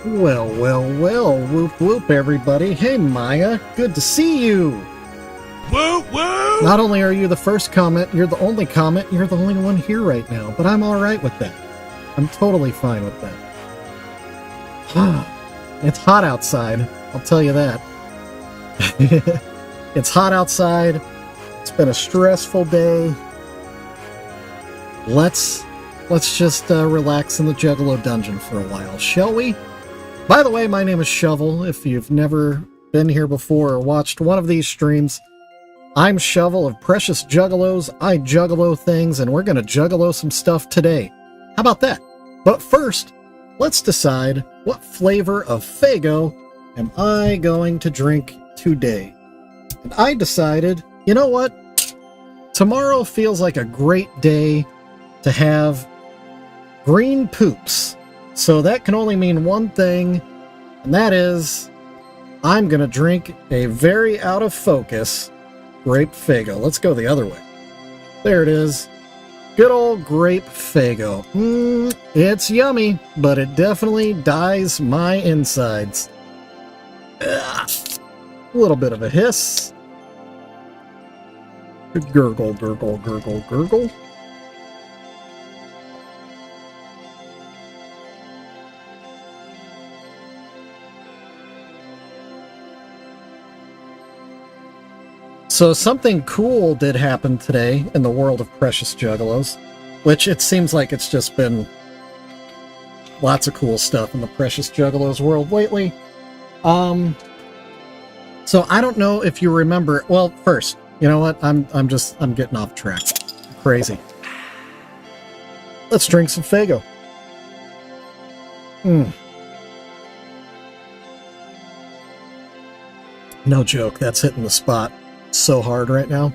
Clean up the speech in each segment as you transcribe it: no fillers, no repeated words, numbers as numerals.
Well, well, well, whoop whoop everybody. Hey Maya, good to see you! Woo woo! Not only are you the first comment, you're the only comment, you're the only one here right now, but I'm alright with that. I'm totally fine with that. It's hot outside, I'll tell you that. It's hot outside, it's been a stressful day. Let's just relax in the Juggalo dungeon for a while, shall we? By the way, my name is Shovel. If you've never been here before or watched one of these streams, I'm Shovel of Precious Juggalos. I juggalo things, and we're going to juggalo some stuff today. How about that? But first, let's decide what flavor of Faygo am I going to drink today. And I decided, you know what? Tomorrow feels like a great day to have green poops. So that can only mean one thing, and that is I'm going to drink a very out of focus grape Faygo. Let's go the other way. There it is. Good old grape Faygo. It's yummy, but it definitely dyes my insides. Ugh. A little bit of a hiss. Gurgle, gurgle, gurgle, gurgle. So something cool did happen today in the world of Precious Juggalos, which it seems like it's just been lots of cool stuff in the Precious Juggalos world lately. So I don't know if you remember. Well, first, you know what? I'm getting off track. Crazy. Let's drink some Faygo. No joke, that's hitting the spot so hard right now.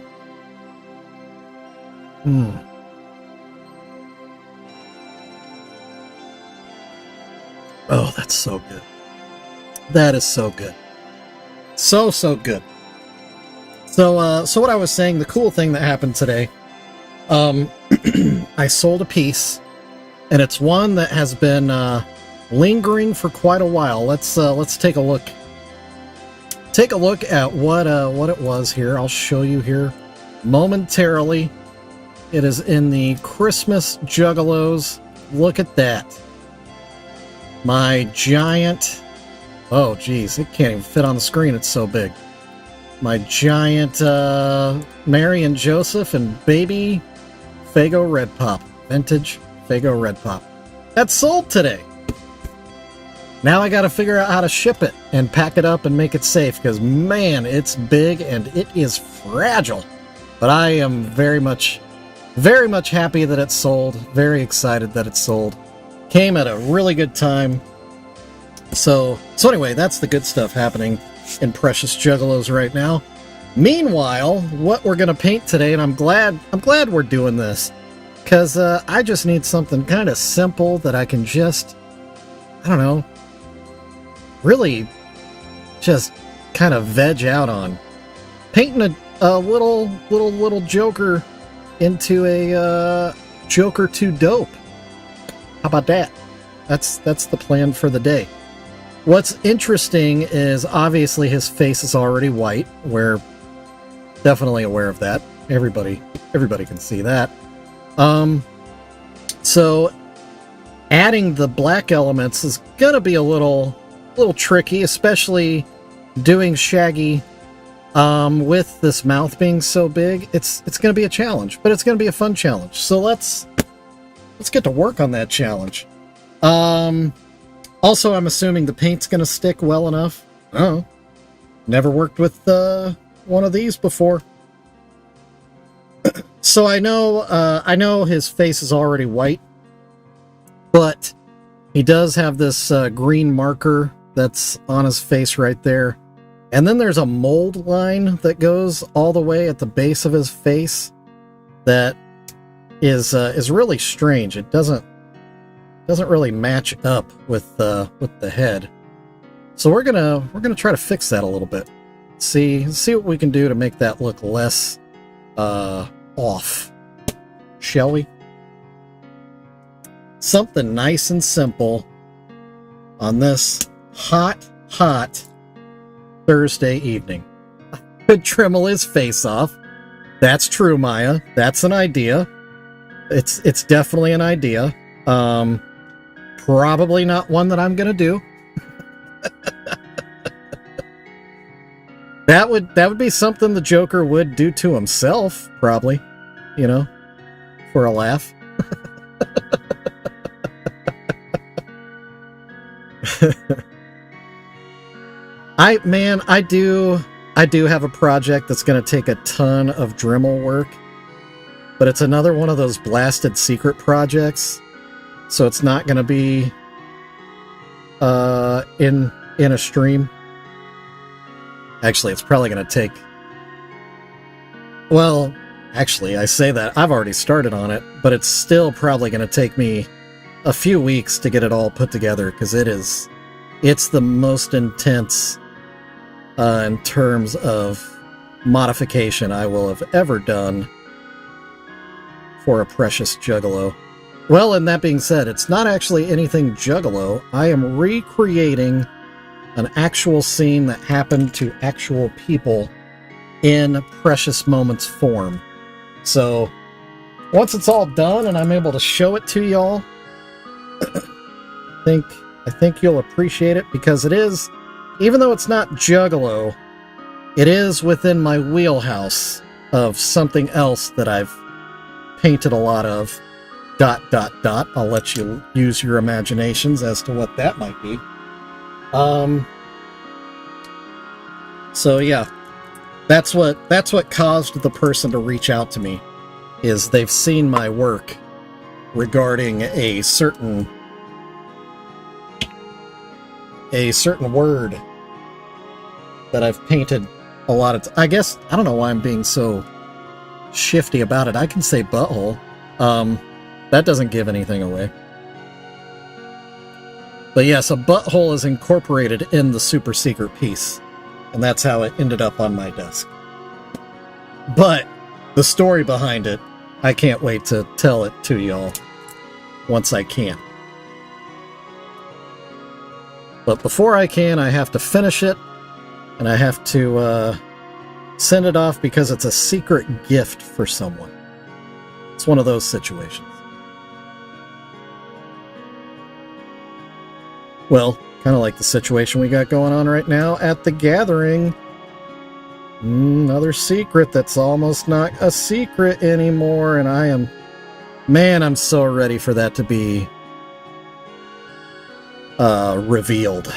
Oh, that's so good. That is so good. So good. So what I was saying, the cool thing that happened today, I sold a piece, and it's one that has been lingering for quite a while. Let's take a look. Take a look at what it was here. I'll show you here momentarily. It is in the Christmas Juggalos. Look at that. My giant... Oh, geez. It can't even fit on the screen. It's so big. My giant Mary and Joseph and baby Faygo Red Pop. Vintage Faygo Red Pop. That's sold today. Now I got to figure out how to ship it and pack it up and make it safe, because man, it's big and it is fragile. But I am very much happy that it's sold. Very excited that it's sold. Came at a really good time. So anyway, that's the good stuff happening in Precious Juggalos right now. Meanwhile, what we're gonna paint today, and I'm glad we're doing this, because I just need something kind of simple that I can just, I don't know, really just kind of veg out on. Painting a little Joker into a Joker 2 dope. How about that? That's the plan for the day. What's interesting is obviously his face is already white. We're definitely aware of that. Everybody can see that. So adding the black elements is gonna be a little tricky, especially doing Shaggy with this mouth being so big. It's gonna be a challenge, but it's gonna be a fun challenge. So let's get to work on that challenge. Also, I'm assuming the paint's gonna stick well enough. Oh, never worked with one of these before. So I know his face is already white, but he does have this green marker that's on his face right there. And then there's a mold line that goes all the way at the base of his face that is really strange. It doesn't really match up with the head. So we're gonna try to fix that a little bit. See what we can do to make that look less off. Shall we? Something nice and simple. on this hot Thursday evening. Could Dremel his face off. That's true, Maya. That's an idea. It's definitely an idea. Probably not one that I'm gonna do. That would be something the Joker would do to himself, probably. You know, for a laugh. I do have a project that's going to take a ton of Dremel work, but it's another one of those blasted secret projects, so it's not going to be in a stream. Actually, it's probably going to take... Well, actually, I say that. I've already started on it, but it's still probably going to take me a few weeks to get it all put together, because it's the most intense in terms of modification I will have ever done for a Precious Juggalo. Well, and that being said, it's not actually anything Juggalo. I am recreating an actual scene that happened to actual people in Precious Moments form. So, once it's all done and I'm able to show it to y'all, I think you'll appreciate it, because it is, even though it's not Juggalo, it is within my wheelhouse of something else that I've painted a lot of. ... I'll let you use your imaginations as to what that might be. So yeah, that's what caused the person to reach out to me, is they've seen my work regarding a certain word that I've painted a lot of I guess, I don't know why I'm being so shifty about it. I can say butthole. That doesn't give anything away. But yes, a butthole is incorporated in the super secret piece, and that's how it ended up on my desk. But the story behind it, I can't wait to tell it to y'all once I can. But before I can, I have to finish it, and I have to send it off because it's a secret gift for someone. It's one of those situations. Well, kind of like the situation we got going on right now at the gathering. Another secret that's almost not a secret anymore, and I'm so ready for that to be revealed.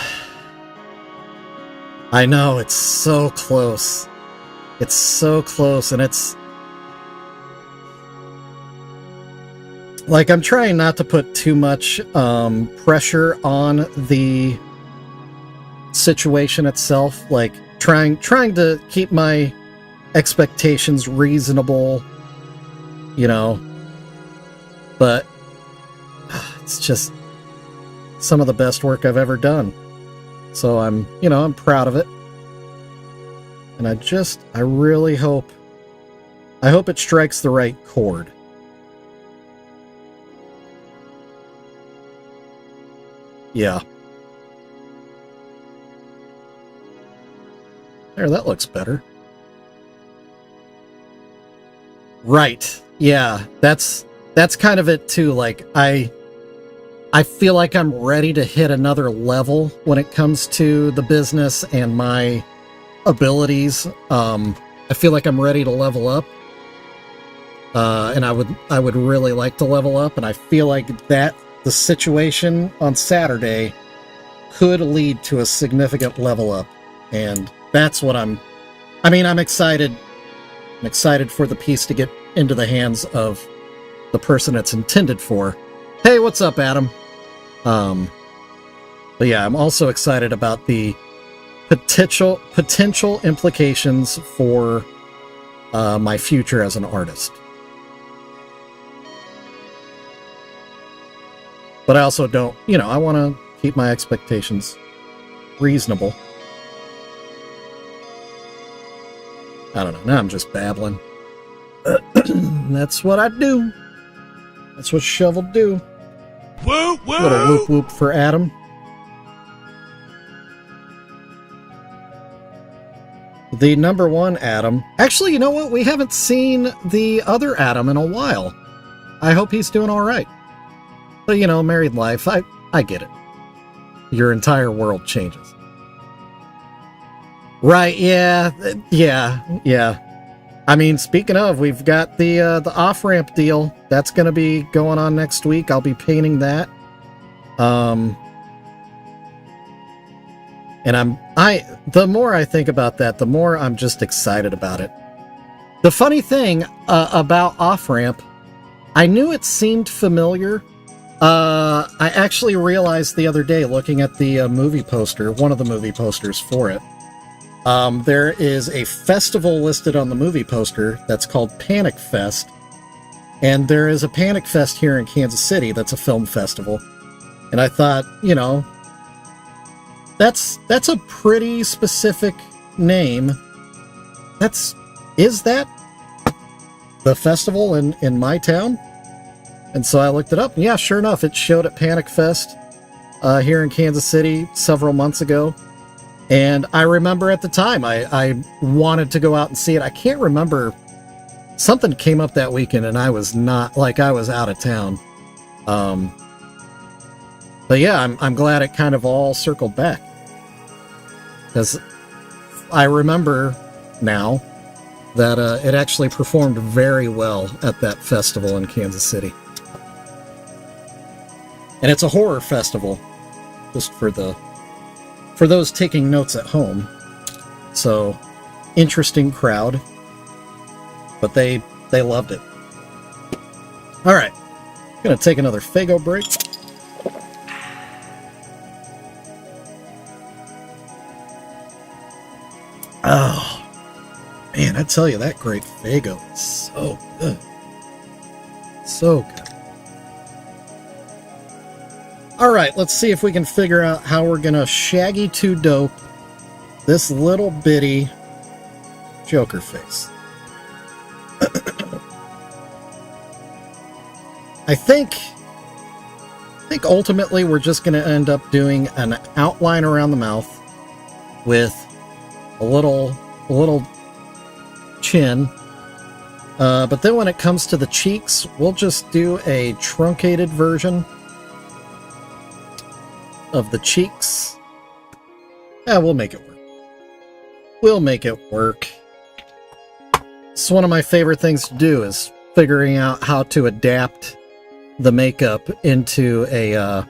I know, it's so close. It's so close, and it's like, I'm trying not to put too much pressure on the situation itself, like trying to keep my expectations reasonable, you know, but it's just some of the best work I've ever done. So I'm proud of it. And I really hope it strikes the right chord. Yeah. There, that looks better. Right. Yeah, that's kind of it too. Like, I feel like I'm ready to hit another level when it comes to the business and my abilities. I feel like I'm ready to level up. And I would really like to level up, and I feel like that the situation on Saturday could lead to a significant level up, and that's what I'm excited. I'm excited for the piece to get into the hands of the person it's intended for. Hey, what's up, Adam? But yeah, I'm also excited about the potential implications for my future as an artist. But I also don't, I want to keep my expectations reasonable. I don't know, now I'm just babbling. That's what I do. That's what Shovel do. Woo woo! Little whoop whoop for Adam. the number one Adam. Actually, you know what? We haven't seen the other Adam in a while. I hope he's doing all right. But, you know, married life, I get it. Your entire world changes. Right, yeah. I mean, speaking of, we've got the off-ramp deal. That's going to be going on next week. I'll be painting that. And the more I think about that, the more I'm just excited about it. The funny thing about off-ramp, I knew it seemed familiar. I actually realized the other day, looking at the movie poster, one of the movie posters for it, there is a festival listed on the movie poster that's called Panic Fest. And there is a Panic Fest here in Kansas City that's a film festival. And I thought, you know, that's a pretty specific name. Is that the festival in my town? And so I looked it up, and yeah, sure enough, it showed at Panic Fest here in Kansas City several months ago. And I remember at the time, I wanted to go out and see it. I can't remember. Something came up that weekend, and I was not, like, I was out of town. But yeah, I'm glad it kind of all circled back. Because I remember now that it actually performed very well at that festival in Kansas City. And it's a horror festival, just for those taking notes at home. So, interesting crowd, but they loved it. All right, gonna take another Faygo break. Oh man, I tell you, that great Faygo is so good, so good. Alright, let's see if we can figure out how we're gonna Shaggy 2 Dope this little bitty Joker face. I think ultimately we're just gonna end up doing an outline around the mouth with a little chin. But then when it comes to the cheeks, we'll just do a truncated version of the cheeks. Yeah, we'll make it work. We'll make it work. It's one of my favorite things to do, is figuring out how to adapt the makeup into a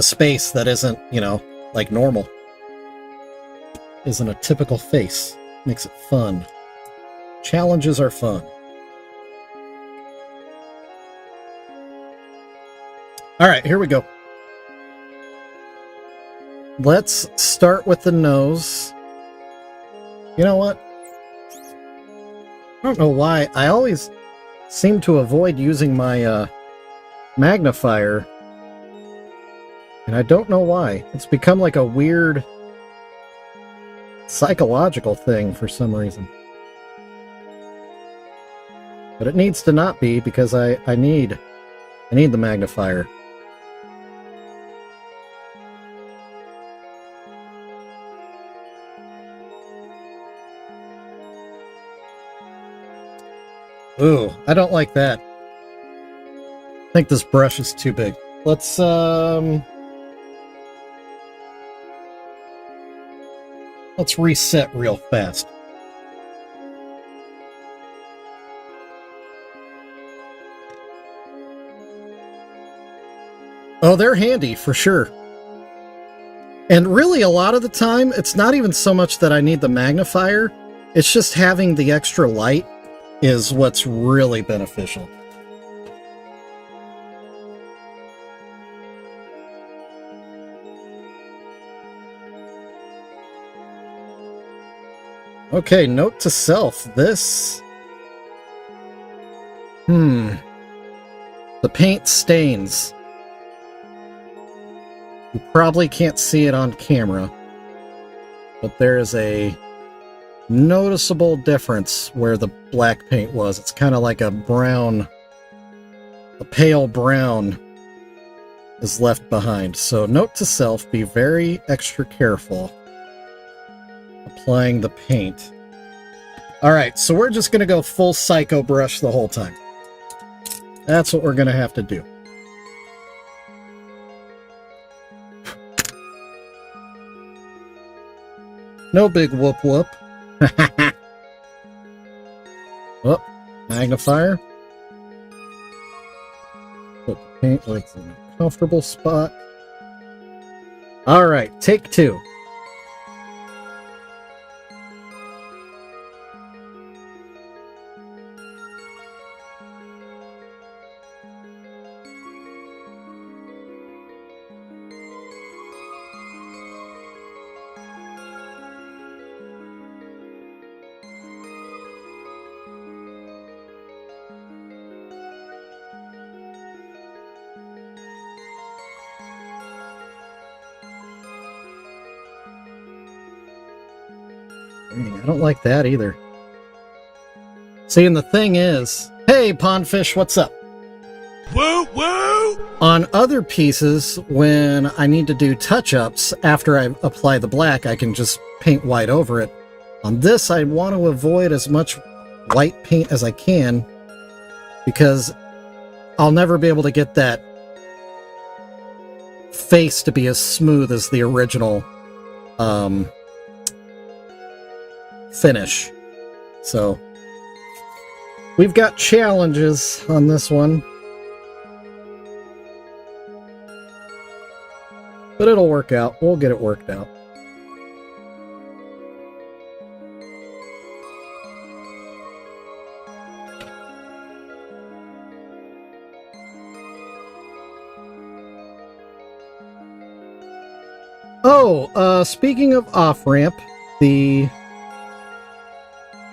space that isn't, you know, like normal. Isn't a typical face. Makes it fun. Challenges are fun. Alright, here we go. Let's start with the nose. You know what? I don't know why. I always seem to avoid using my magnifier. And I don't know why. It's become like a weird psychological thing for some reason. But it needs to not be, because I need the magnifier. Ooh, I don't like that. I think this brush is too big. Let's reset real fast. Oh, they're handy for sure. And really, a lot of the time, it's not even so much that I need the magnifier, it's just having the extra light is what's really beneficial. Okay, note to self, this... The paint stains. You probably can't see it on camera, but there is a noticeable difference where the black paint was. It's kind of like a brown, a pale brown is left behind. So note to self, be very extra careful applying the paint. Alright, so we're just going to go full psycho brush the whole time. That's what we're going to have to do. No big whoop whoop. Oh, magnifier. Put the paint like in a comfortable spot. Alright, take two. I don't like that either. See, and the thing is, hey, Pondfish, what's up? Woo woo! On other pieces, when I need to do touch-ups, after I apply the black, I can just paint white over it. On this, I want to avoid as much white paint as I can, because I'll never be able to get that face to be as smooth as the original finish. So we've got challenges on this one, but it'll work out. We'll get it worked out. Oh, speaking of off-ramp, the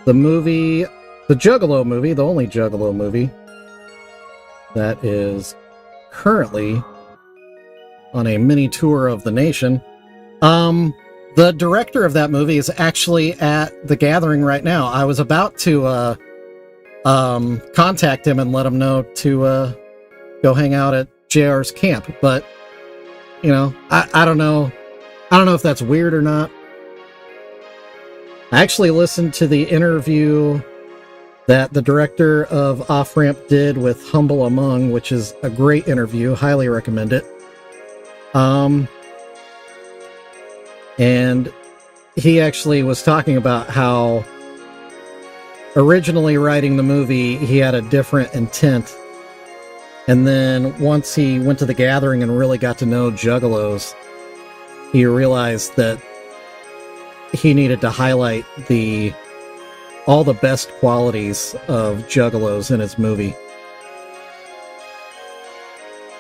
movie, the Juggalo movie, the only Juggalo movie that is currently on a mini tour of the nation. The director of that movie is actually at the gathering right now. I was about to contact him and let him know to go hang out at JR's camp, but you know, I don't know. I don't know if that's weird or not. I actually listened to the interview that the director of Off Ramp did with Humble Among, which is a great interview. Highly recommend it. And he actually was talking about how originally writing the movie, he had a different intent. And then once he went to the gathering and really got to know Juggalos, he realized that he needed to highlight all the best qualities of Juggalos in his movie.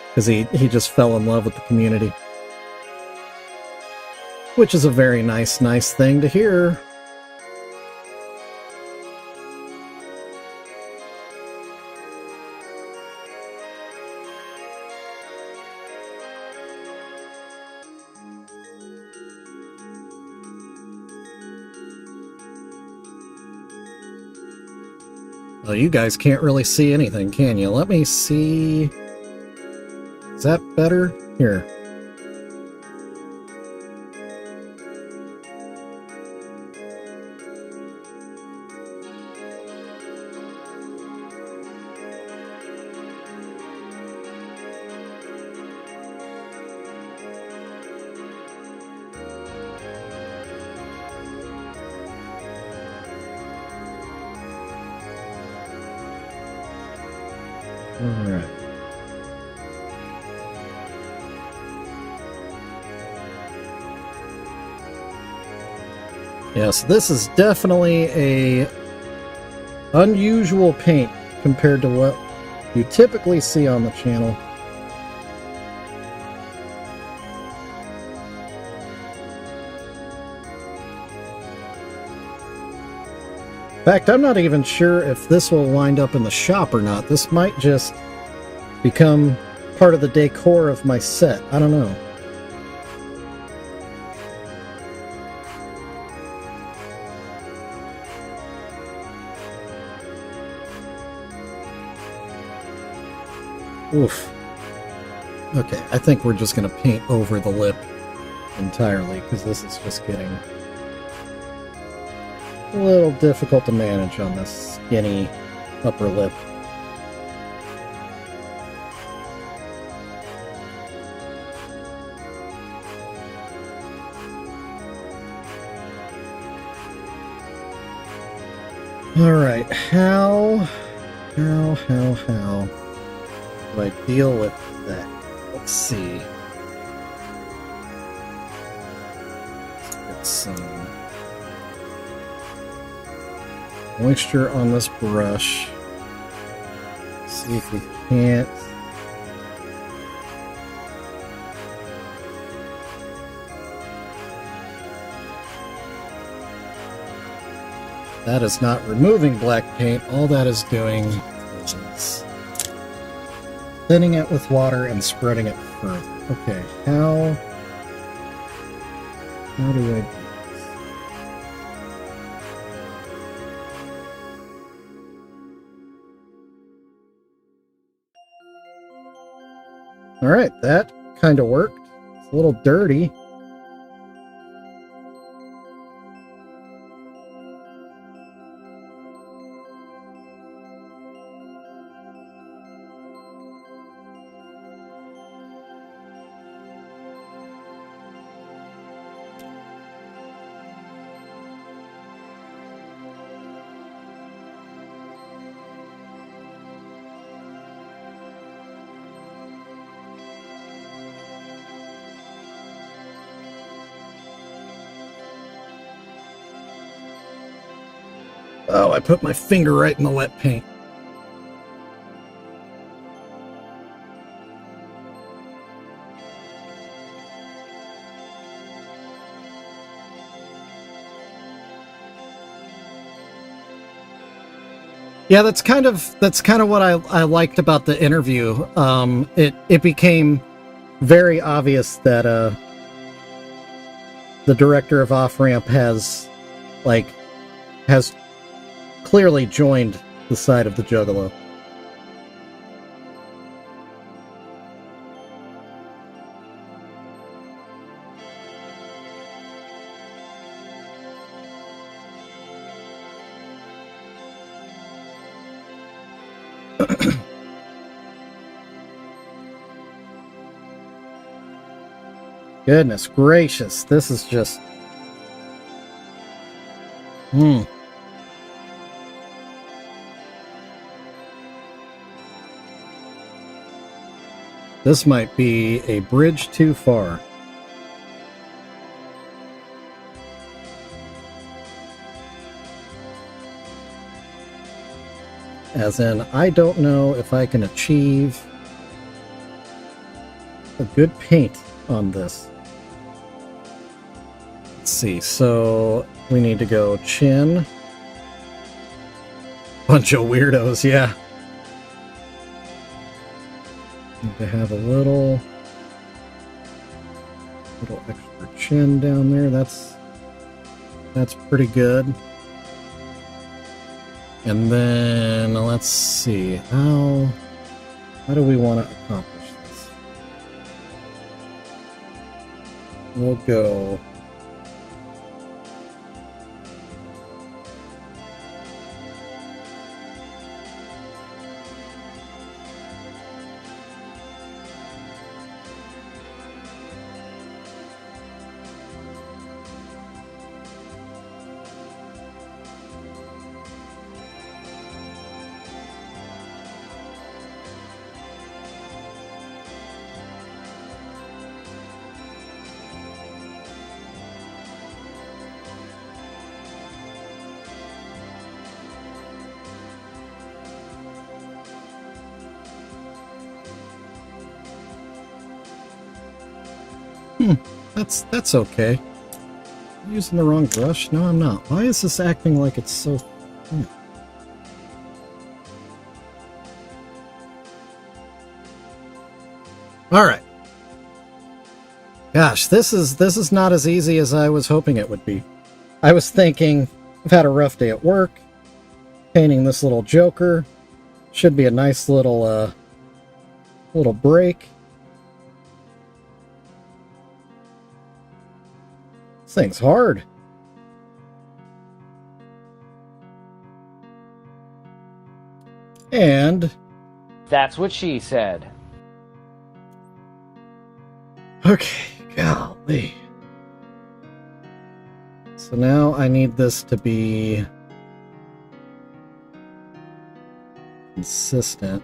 Because he just fell in love with the community. Which is a very nice thing to hear. Well, you guys can't really see anything, can you? Let me see. Is that better? Here. Alright. Yes, this is definitely a unusual paint compared to what you typically see on the channel. In fact, I'm not even sure if this will wind up in the shop or not. This might just become part of the decor of my set. I don't know. Oof. Okay, I think we're just going to paint over the lip entirely, because this is just getting a little difficult to manage on this skinny upper lip. Alright, how do I deal with that? Let's see. Let's get some moisture on this brush. See if we can't. That is not removing black paint. All that is doing is thinning it with water and spreading it further. Okay, how do I do this? Alright, that kind of worked. It's a little dirty. Oh, I put my finger right in the wet paint. Yeah, that's kind of what I liked about the interview. It became very obvious that the director of Off Ramp has clearly joined the side of the Juggalo. Goodness gracious, this is just... This might be a bridge too far. As in, I don't know if I can achieve a good paint on this. Let's see, so we need to go chin. Bunch of weirdos, yeah. Need to have a little extra chin down there. That's pretty good. And then let's see, how do we want to accomplish this? We'll go That's okay. I'm using the wrong brush? No, I'm not. Why is this acting like it's so thin? Alright. Gosh, this is not as easy as I was hoping it would be. I was thinking, I've had a rough day at work. Painting this little joker should be a nice little break. This thing's hard. And That's what she said. okay, golly. So now I need this to be consistent.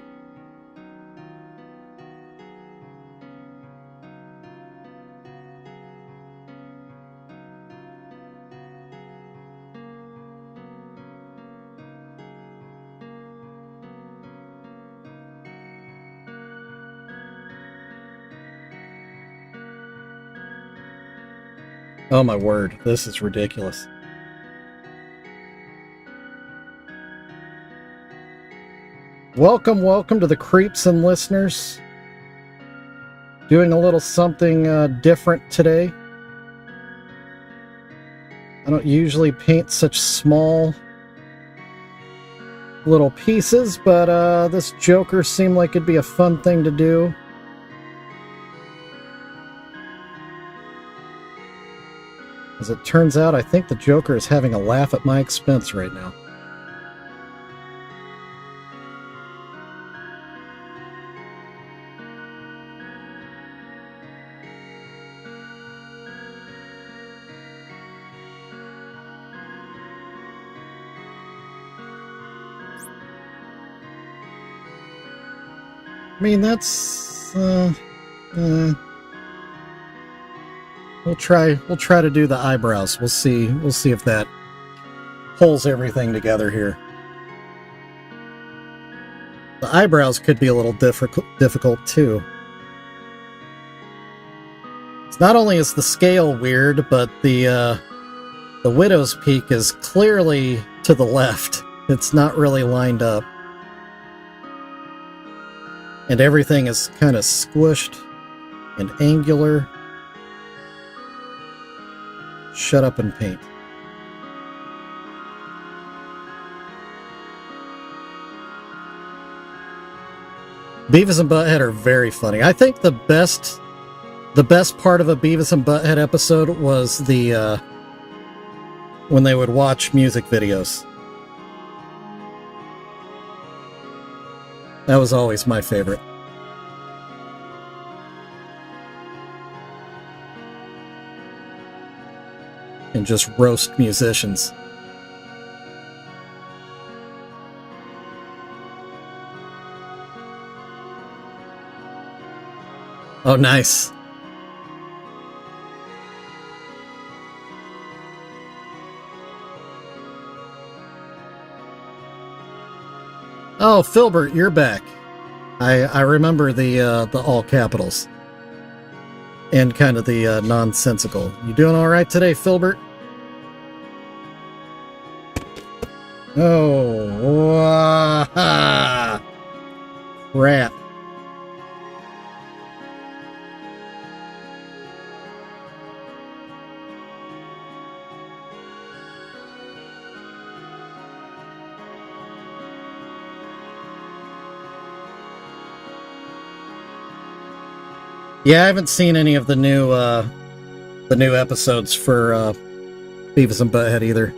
Oh my word, this is ridiculous. Welcome to the creeps and listeners. Doing a little something different today. I don't usually paint such small little pieces, but this Joker seemed like it'd be a fun thing to do. As it turns out, I think the Joker is having a laugh at my expense right now. I mean, that's we'll try to do the eyebrows. We'll see if that pulls everything together here. The eyebrows could be a little difficult too. It's not only is the scale weird, but the widow's peak is clearly to the left. It's not really lined up. And everything is kind of squished and angular. Shut up and paint. Beavis and Butthead are very funny. I think the best part of a Beavis and Butthead episode was the when they would watch music videos. That was always my favorite. And just roast musicians. Oh, nice. Oh, Filbert, you're back. I remember the all capitals. And kind of the nonsensical. You doing all right today, Filbert? Oh, crap. Yeah, I haven't seen any of the new episodes for Beavis and Butthead either.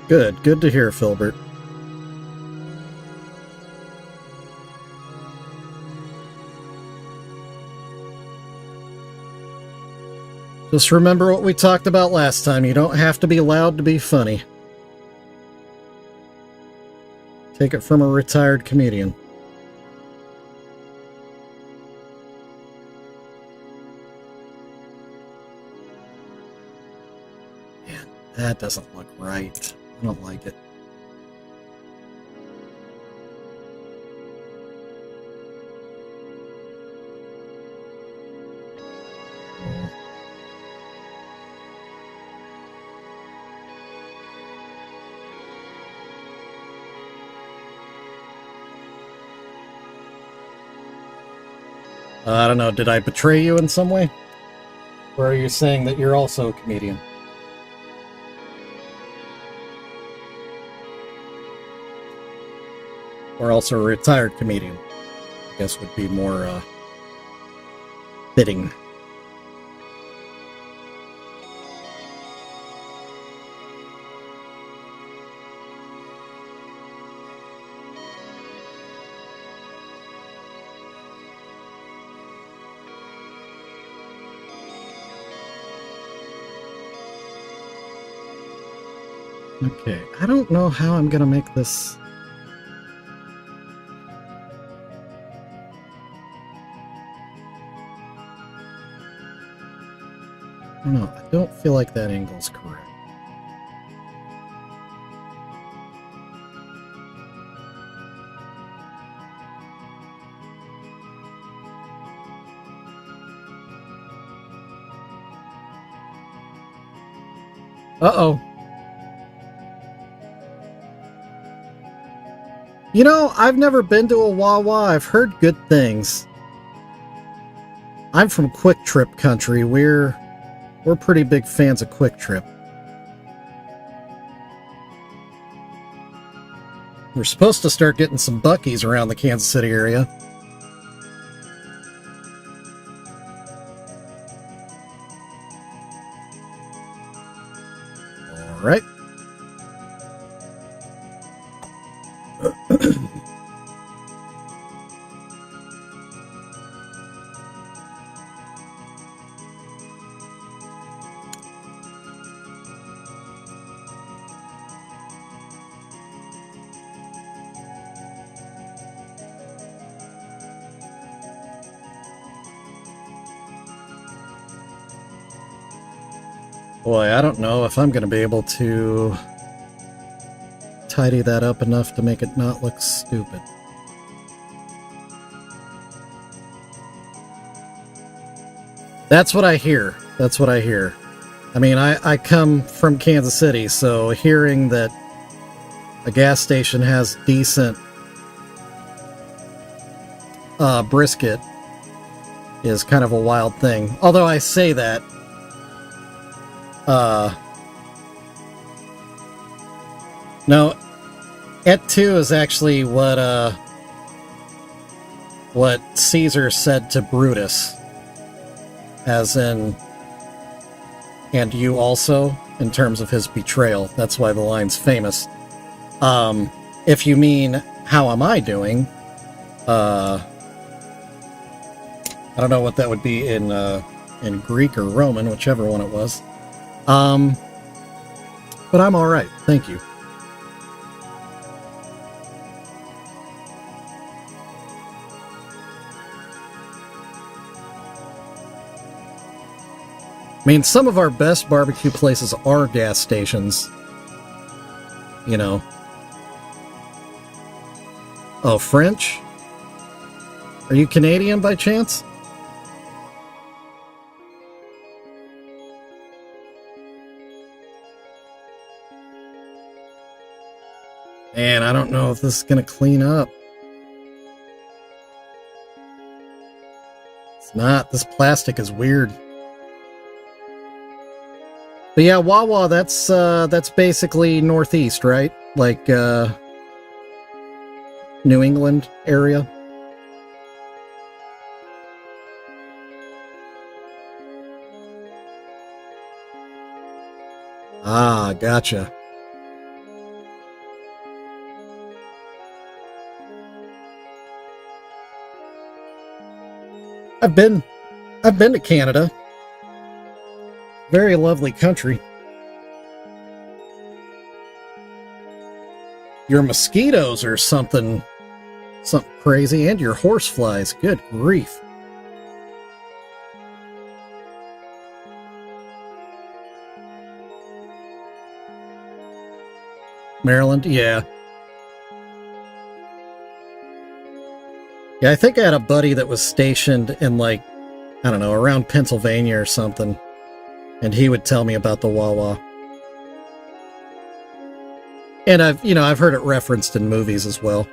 Good to hear, Filbert. Just remember what we talked about last time. You don't have to be loud to be funny. Take it from a retired comedian. Man, that doesn't look right. I don't like it. I don't know, did I betray you in some way? Or are you saying that you're also a comedian? Or also a retired comedian? I guess would be more fitting. Okay, I don't know how I'm gonna make this. No, I don't feel like that angle's correct. Uh-oh. You know, I've never been to a Wawa. I've heard good things. I'm from Quick Trip country. We're pretty big fans of Quick Trip. We're supposed to start getting some Buc-ee's around the Kansas City area. All right. Boy, I don't know if I'm going to be able to tidy that up enough to make it not look stupid. That's what I hear. That's what I hear. I mean, I come from Kansas City, so hearing that a gas station has decent brisket is kind of a wild thing. Although I say that, no, Et tu is actually what Caesar said to Brutus, as in, and you also, in terms of his betrayal. That's why the line's famous. If you mean, how am I doing? I don't know what that would be in Greek or Roman, whichever one it was. But I'm all right, thank you. I mean, some of our best barbecue places are gas stations. You know. Oh, French? Are you Canadian by chance? Man, I don't know if this is going to clean up. It's not. This plastic is weird. But yeah, Wawa, that's basically northeast, right? Like, New England area. Ah, gotcha. I've been to Canada. Very lovely country. Your mosquitoes are something crazy, and your horseflies. Good grief. Maryland, yeah. Yeah, I think I had a buddy that was stationed in, like, I don't know, around Pennsylvania or something. And he would tell me about the Wawa. And I've heard it referenced in movies as well.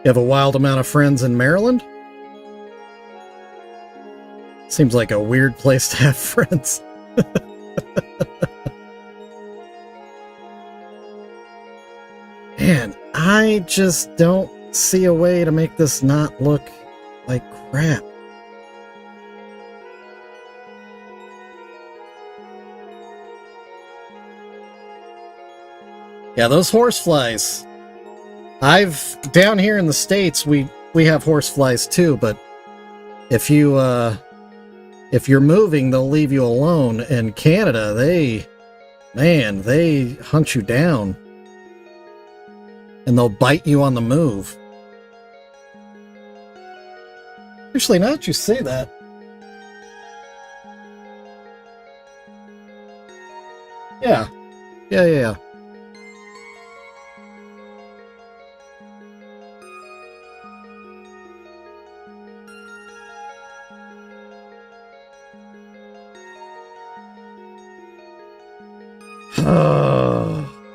You have a wild amount of friends in Maryland? Seems like a weird place to have friends. Man, I just don't see a way to make this not look like crap. Yeah, those horseflies. Down here in the States, we have horseflies too, but if you if you're moving, they'll leave you alone. In Canada, they hunt you down. And they'll bite you on the move. Actually, now that you say that. Yeah. Yeah.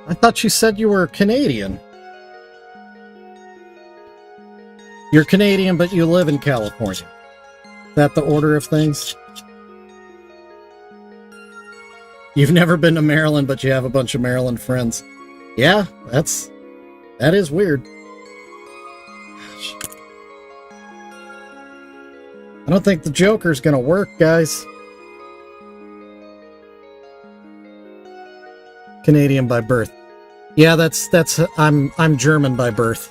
I thought you said you were Canadian. You're Canadian, but you live in California. Is that the order of things? You've never been to Maryland, but you have a bunch of Maryland friends. Yeah, that is weird. I don't think the Joker's gonna work, guys. Canadian by birth. Yeah, I'm German by birth.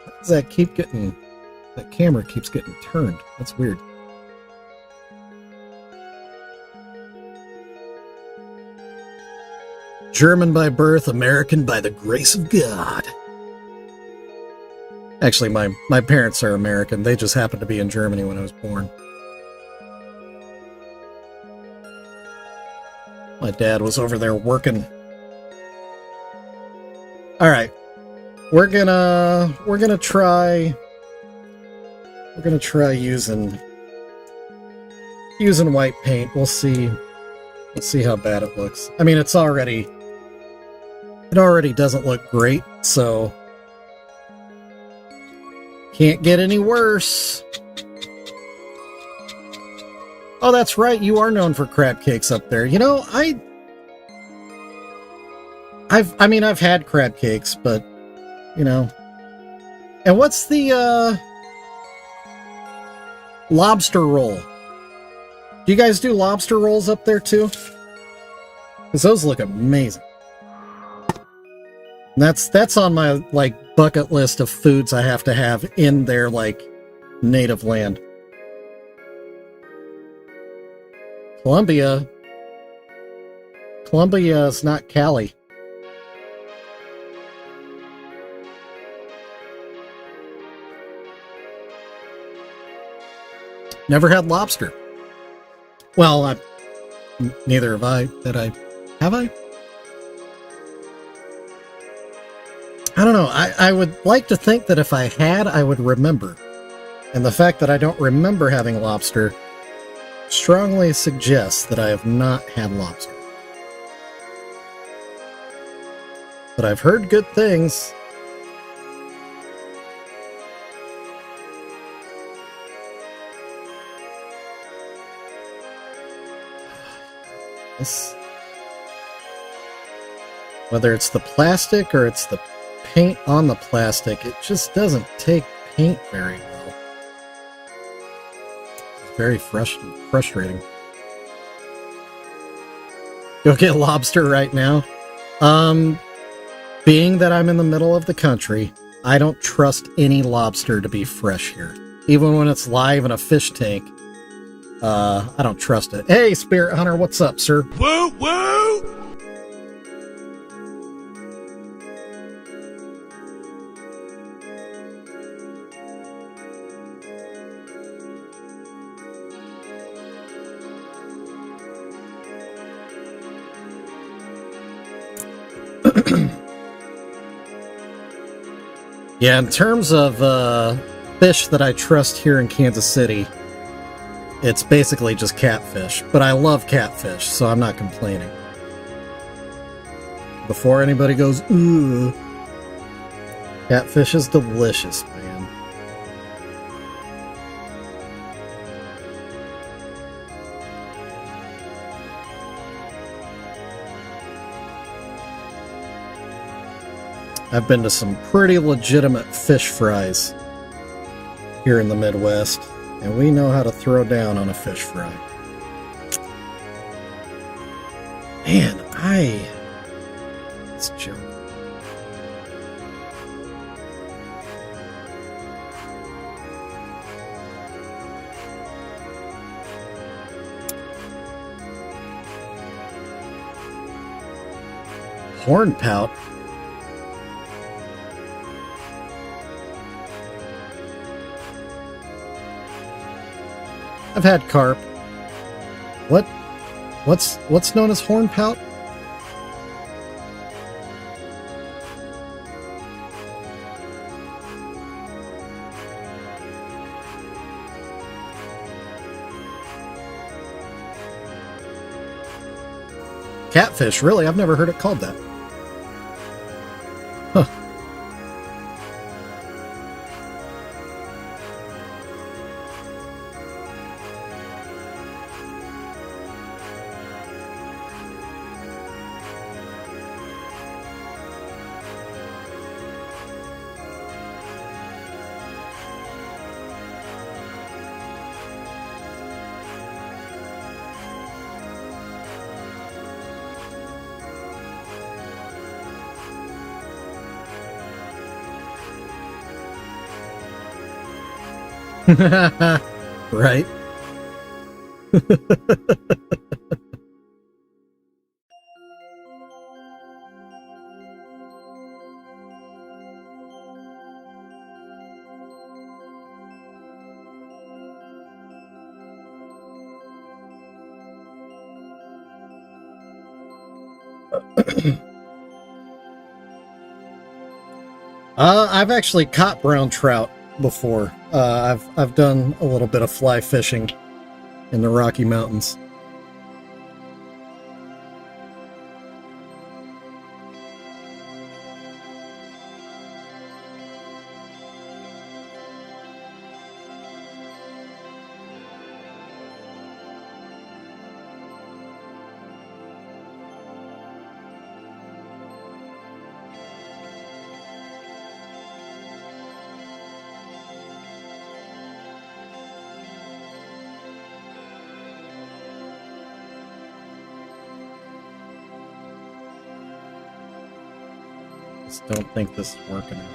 How does that keep getting... That camera keeps getting turned. That's weird. German by birth, American by the grace of God. Actually, my parents are American. They just happened to be in Germany when I was born. My dad was over there working. All right, we're gonna try using white paint. We'll see how bad it looks. I mean, it already doesn't look great, so can't get any worse. Oh, that's right. You are known for crab cakes up there. You know, I've had crab cakes, but you know. And what's the lobster roll? Do you guys do lobster rolls up there too? Because those look amazing. And that's on my like bucket list of foods I have to have in their like native land. Colombia is not Cali. Never had lobster. Well, neither have I. Have I? I don't know. I would like to think that if I had, I would remember. And the fact that I don't remember having lobster strongly suggests that I have not had lobster. But I've heard good things. Whether it's the plastic or it's the paint on the plastic, it just doesn't take paint very well. It's very frustrating. Go get lobster right now. Being that I'm in the middle of the country, I don't trust any lobster to be fresh here. Even when it's live in a fish tank, I don't trust it. Hey, Spirit Hunter, what's up, sir? Woo woo! Yeah, in terms of fish that I trust here in Kansas City, it's basically just catfish. But I love catfish, so I'm not complaining. Before anybody goes, ooh, catfish is delicious, man. I've been to some pretty legitimate fish fries here in the Midwest, and we know how to throw down on a fish fry. Man, it's a joke. Horn pout. I've had carp. What's known as horn pout? Catfish, really? I've never heard it called that. Huh. Right. I've actually caught brown trout before. I've done a little bit of fly fishing in the Rocky Mountains. Just don't think this is working out.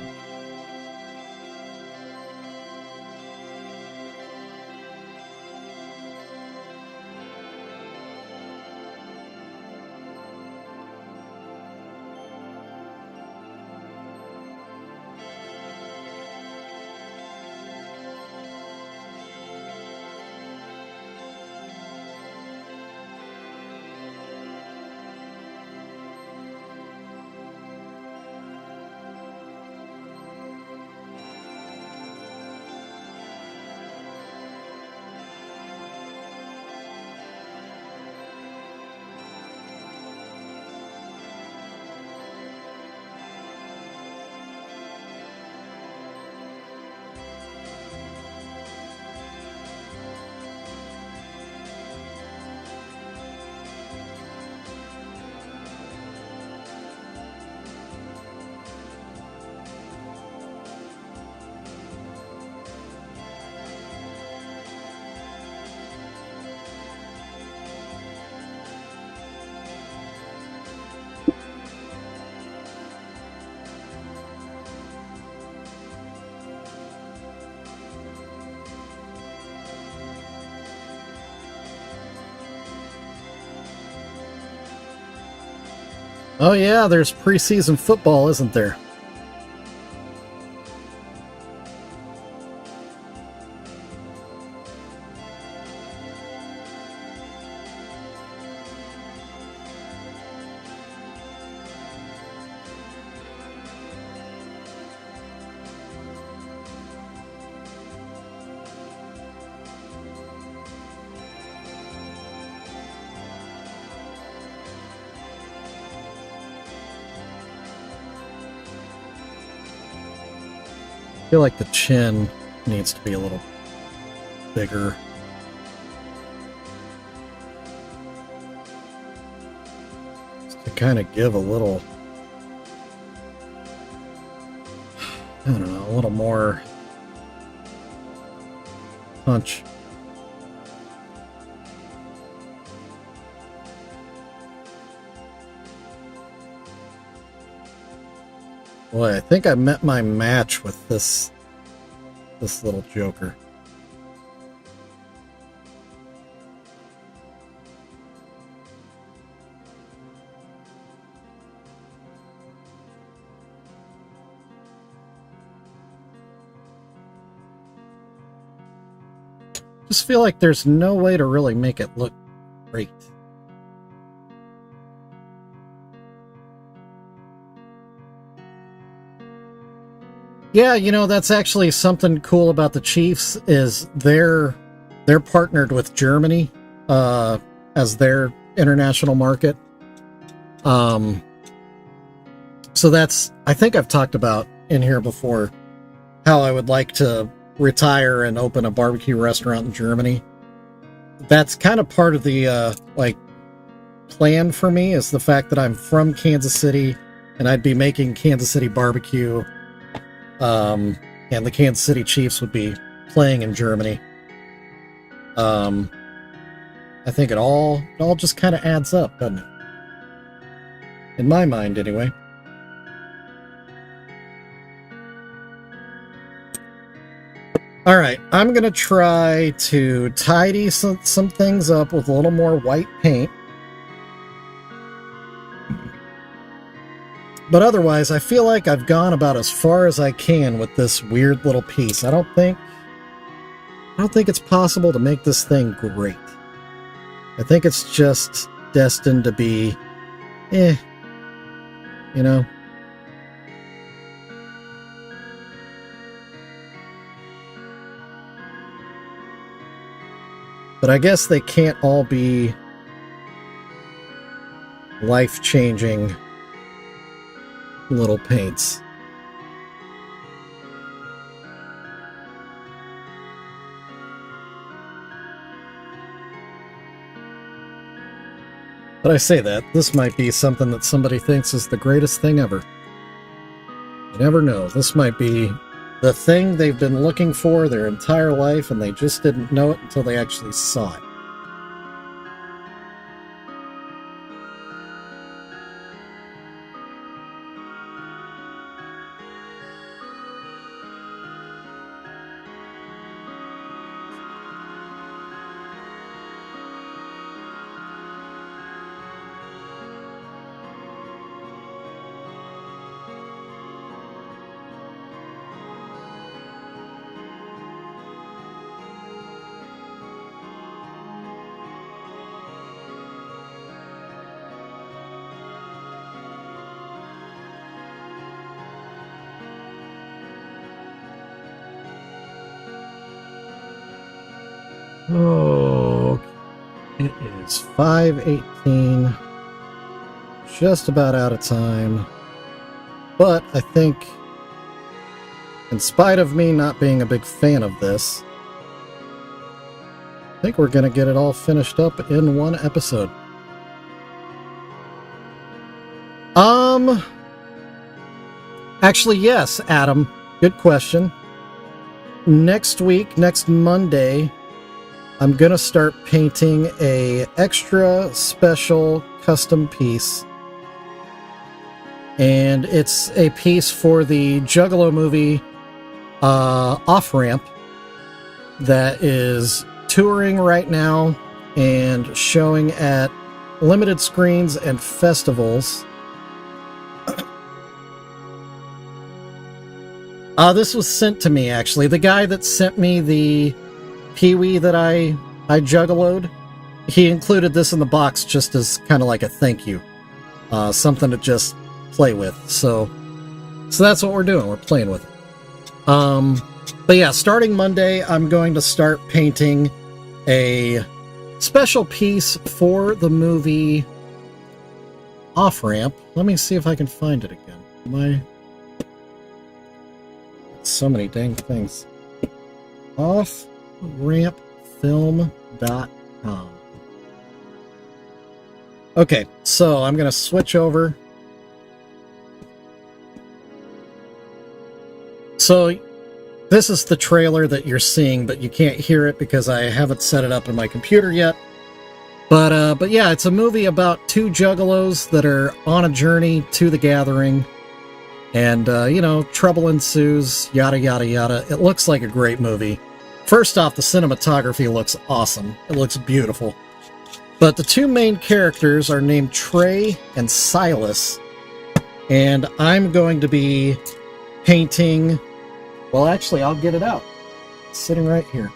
Oh yeah, there's preseason football, isn't there? I feel like the chin needs to be a little bigger. Just to kind of give a little, I don't know, a little more punch. Boy, I think I met my match with this little joker. Just feel like there's no way to really make it look great. Yeah, you know, that's actually something cool about the Chiefs is they're partnered with Germany as their international market. So that's, I think I've talked about in here before how I would like to retire and open a barbecue restaurant in Germany. That's kind of part of the plan for me, is the fact that I'm from Kansas City and I'd be making Kansas City barbecue, and the Kansas City Chiefs would be playing in Germany. I think it all just kind of adds up, doesn't it? In my mind, anyway. All right, I'm going to try to tidy some things up with a little more white paint. But otherwise, I feel like I've gone about as far as I can with this weird little piece. I don't think it's possible to make this thing great. I think it's just destined to be, you know. But I guess they can't all be life-changing little paints. But I say that, this might be something that somebody thinks is the greatest thing ever. You never know. This might be the thing they've been looking for their entire life, and they just didn't know it until they actually saw it. Oh, it is 5:18. Just about out of time. But I think, in spite of me not being a big fan of this, I think we're going to get it all finished up in one episode. Actually, yes, Adam. Good question. Next week, next Monday, I'm going to start painting a extra special custom piece. And it's a piece for the Juggalo movie off-ramp that is touring right now and showing at limited screens and festivals. This was sent to me, actually. The guy that sent me the Pee-wee that I juggaloed, he included this in the box just as kind of like a thank you. Something to just play with. So that's what we're doing. We're playing with it. But yeah, starting Monday, I'm going to start painting a special piece for the movie Off-Ramp. Let me see if I can find it again. So many dang things. offrampfilm.com. Okay, so I'm going to switch over. So this is the trailer that you're seeing, but you can't hear it because I haven't set it up in my computer yet. But yeah, it's a movie about two juggalos that are on a journey to the gathering. And, you know, trouble ensues, yada, yada, yada. It looks like a great movie. First off, the cinematography looks awesome. It looks beautiful. But the two main characters are named Trey and Silas. And I'm going to be painting... Well, actually, I'll get it out. It's sitting right here.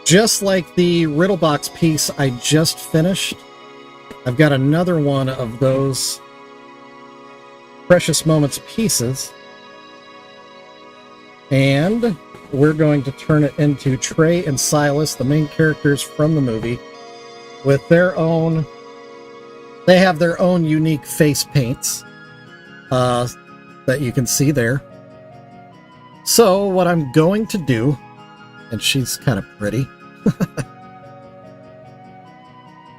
just like the Riddle Box piece I just finished, I've got another one of those Precious Moments pieces, and we're going to turn it into Trey and Silas, the main characters from the movie, with their own, they have their own unique face paints that you can see there. So what I'm going to do, and she's kind of pretty,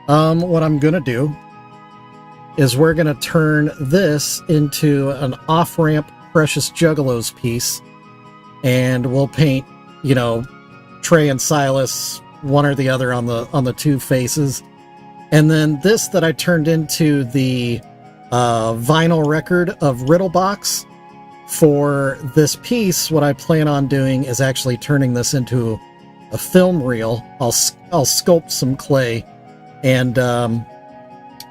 what I'm going to do is we're going to turn this into an off-ramp Precious Juggalos piece, and we'll paint, you know, Trey and Silas, one or the other on the two faces. And then this that I turned into the vinyl record of Riddle Box, for this piece, what I plan on doing is actually turning this into a film reel. I'll sculpt some clay, and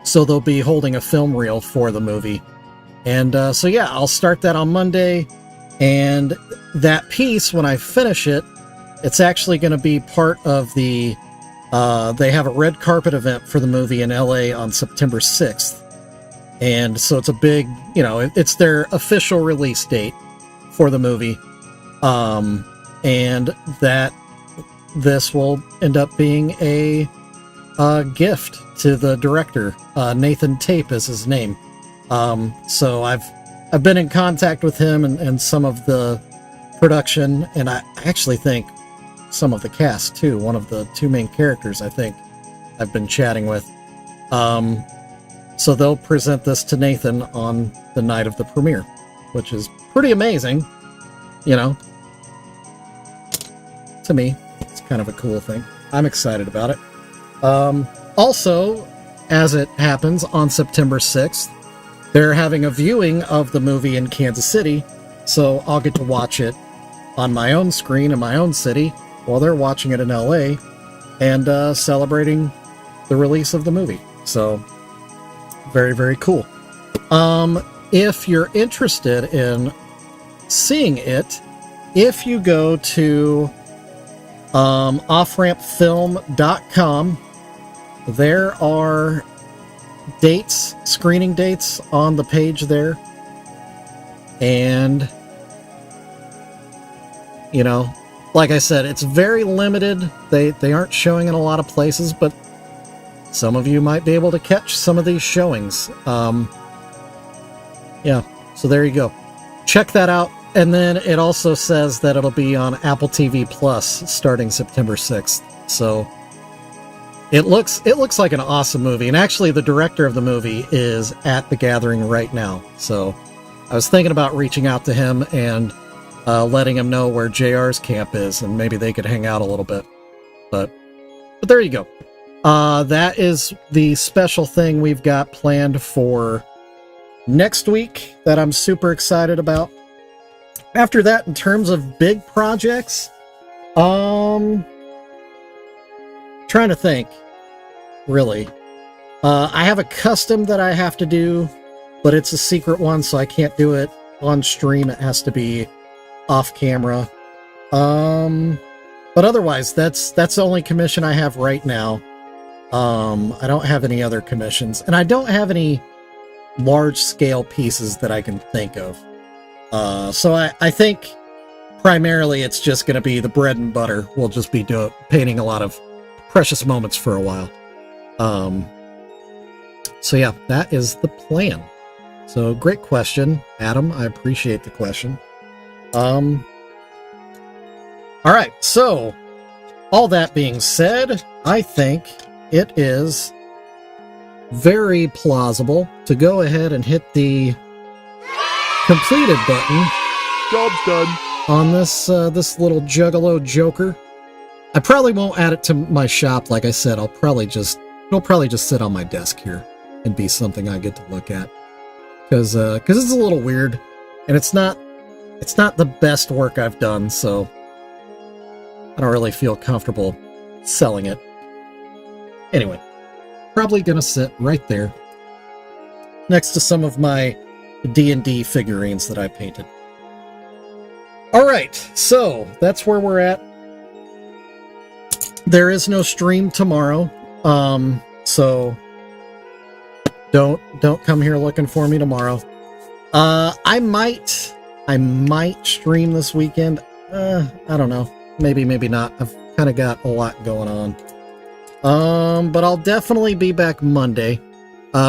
so they'll be holding a film reel for the movie. And so yeah, I'll start that on Monday, and that piece, when I finish it, it's actually going to be part of the they have a red carpet event for the movie in LA on September 6th. And so it's a big, you know, it's their official release date for the movie. And that this will end up being a gift to the director. Nathan Tape is his name. So I've been in contact with him and some of the production, and I actually think some of the cast too. One of the two main characters, I think, I've been chatting with. So they'll present this to Nathan on the night of the premiere, which is pretty amazing, you know. To me, it's kind of a cool thing. I'm excited about it. Also, as it happens, on September 6th, they're having a viewing of the movie in Kansas City, so I'll get to watch it on my own screen in my own city while they're watching it in LA and celebrating the release of the movie. So very, very cool. If you're interested in seeing it, if you go to offrampfilm.com, there are dates, screening dates on the page there. And, you know, like I said, it's very limited. They aren't showing in a lot of places, but some of you might be able to catch some of these showings. Yeah, so there you go. Check that out. And then it also says that it'll be on Apple TV Plus starting September 6th. So it looks like an awesome movie. And actually, the director of the movie is at the gathering right now. So I was thinking about reaching out to him and letting him know where JR's camp is, and maybe they could hang out a little bit. But there you go. That is the special thing we've got planned for next week that I'm super excited about. After that, in terms of big projects, trying to think, really. I have a custom that I have to do, but it's a secret one, so I can't do it on stream. It has to be off camera. But otherwise, that's the only commission I have right now. I don't have any other commissions, and I don't have any large-scale pieces that I can think of. So I think primarily it's just going to be the bread and butter. We'll just be painting a lot of Precious Moments for a while. So yeah, that is the plan. So great question, Adam. I appreciate the question. All right, so all that being said, I think it is very plausible to go ahead and hit the completed button. Job's done. On this this little Juggalo Joker. I probably won't add it to my shop. Like I said, it'll probably just sit on my desk here and be something I get to look at. Because it's a little weird, and it's not the best work I've done, so I don't really feel comfortable selling it. Anyway, probably gonna sit right there next to some of my D&D figurines that I painted. All right, so that's where we're at. there is no stream tomorrow. So don't come here looking for me tomorrow. I might stream this weekend. I don't know. Maybe not. I've kind of got a lot going on. But I'll definitely be back Monday.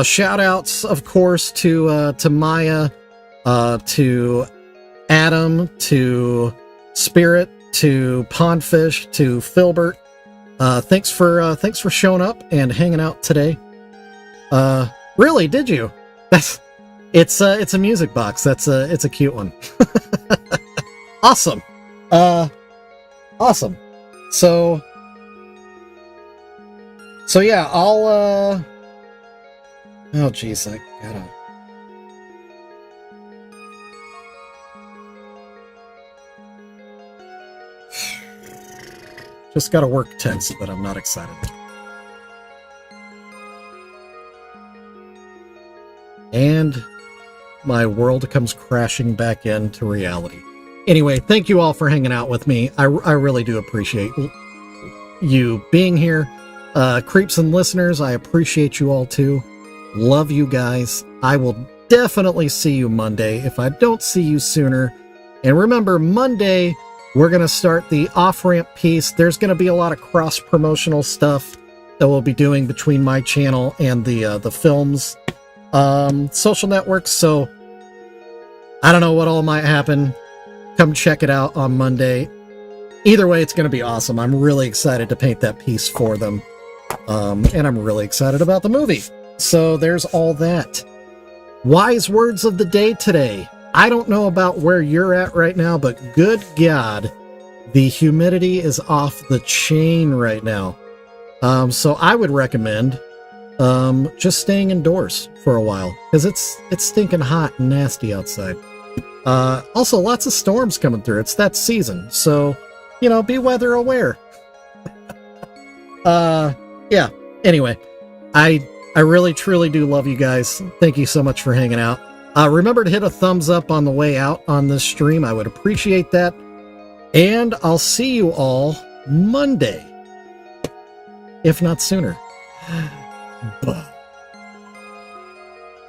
Shout outs, of course, to Maya, to Adam, to Spirit, to Pondfish, to Filbert. Thanks for showing up and hanging out today. Really, did you? It's a music box. It's a cute one. Awesome. Awesome. So yeah, I'll oh geez, I gotta just gotta work text, but I'm not excited. And my world comes crashing back into reality. Anyway, thank you all for hanging out with me. I really do appreciate you being here. Creeps and listeners, I appreciate you all too. Love you guys. I will definitely see you Monday if I don't see you sooner. And remember, Monday, we're going to start the off-ramp piece. There's going to be a lot of cross-promotional stuff that we'll be doing between my channel and the film's social networks. So I don't know what all might happen. Come check it out on Monday. Either way, it's going to be awesome. I'm really excited to paint that piece for them. And I'm really excited about the movie. So there's all that. Wise words of the day today. I don't know about where you're at right now, but good God, the humidity is off the chain right now. So I would recommend just staying indoors for a while, because it's stinking hot and nasty outside. Also, lots of storms coming through. It's that season, so, you know, be weather aware. Yeah, anyway, I really, truly do love you guys. Thank you so much for hanging out. Remember to hit a thumbs up on the way out on this stream. I would appreciate that. And I'll see you all Monday, if not sooner. Bye.